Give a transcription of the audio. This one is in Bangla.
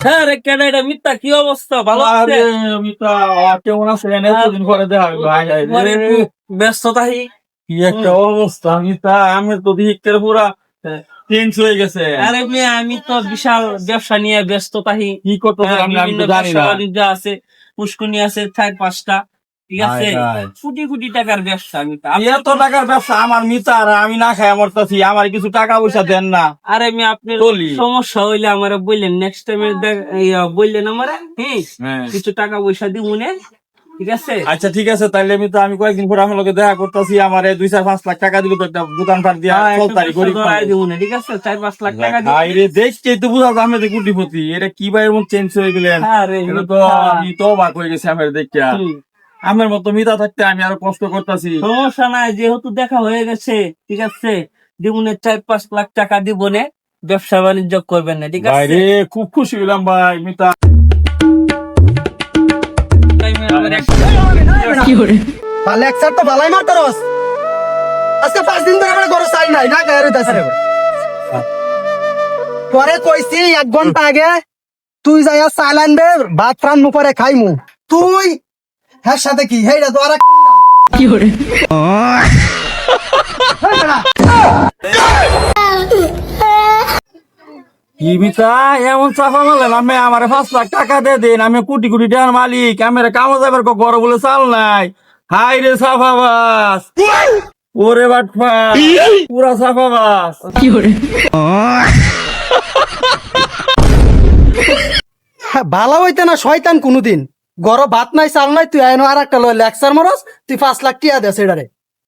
হ্যাঁ রে কেন এটা মিথ্যা কি অবস্থা ভালো আছে? মিতা কেমন আছেন? এতদিন পরে দেখা হইলো। হায় হায় রে। পরে একটু ব্যস্ততাই। কি একটা অবস্থা মিতা, আমি তো দিকের পুরা চেঞ্জ হয়ে গেছে। আরে মেয়ে আমি তো বিশাল ব্যবসা নিয়ে ব্যস্ততাই। কি করতেছেন আপনি? আমি তো জানি না। বাণিজ্য আছে, পুষ্করণী আছে 4-5টা, ঠিক আছে, হায় হায়। কোটি কোটি টাকার ব্যবসা। এত টাকার ব্যবসা আমার মিতা, আর আমি না খাই মরতাছি। আমার কিছু টাকা পয়সা দেন না। আরে মেয়ে আপনি চলি। সমস্যা হইলে আমারে বললেন, নেক্সট টাইমে বললেন আমারে, হ্যাঁ। কিছু টাকা পয়সা দিব মনে, ঠিক আছে? আচ্ছা ঠিক আছে, তাইলে মিতা আমি কয়েকদিন পরে আমার লগে দেখা করতেছি। আমার 2-4-5 লাখ টাকা দিলে তো একটা দোকান পাট দিয়া চলতারি করি। ঠিক আছে, 4-5 লাখ টাকা দিব। আরে দেখছি তো বুঝা যায় আমি তো কোটিপতি। এটা কি ভাই এমন চেঞ্জ হয়ে গেলেন? আরে এটা তো আমি তো অবাক হয়ে গেছি আমার দেখিয়া। আমার মতো মিতা থাকতে আমি আরো কষ্ট করতেছি। সমস্যা নাই, যেহেতু দেখা হয়ে গেছে, ঠিক আছে, দিবনে 4-5 লাখ টাকা দিবনে, ব্যবসা বাণিজ্য করবেন না, ঠিক আছে? ভাই রে, খুব খুশি হইলাম ভাই মিতা। লেকচার তো ভালাই মারতো রস। আজকে 5 দিন ধরে আমরা ঘরে চাই নাই না গায়ে রইতাছে। পরে কইছি 1 ঘন্টা আগে তুই যাইয়া চাল আনবে, ভাত রান্নু পরে খাইমু। তুই হ্যাঁ সাথে কি হেইডা তো আর কি করে কি মিতা এমন চাপা মারলেন? আমি আমার 5 লাখ টাকা দিয়ে দিন, আমি কোটি কোটি টাকার মালিক। আমার কামো যাবার ঘর বলে চাল নাই। হাই রে সাফাবাস, ওরে বাটপা, পুরা সাফাবাস। ভালো হইতে না শয়তান কোনদিন। গরো ভাত নাই চাল নাই, তুই আইনো আর একটা লেকচার মারস, তুই 5 লাখ টিয়া দেস এটারে।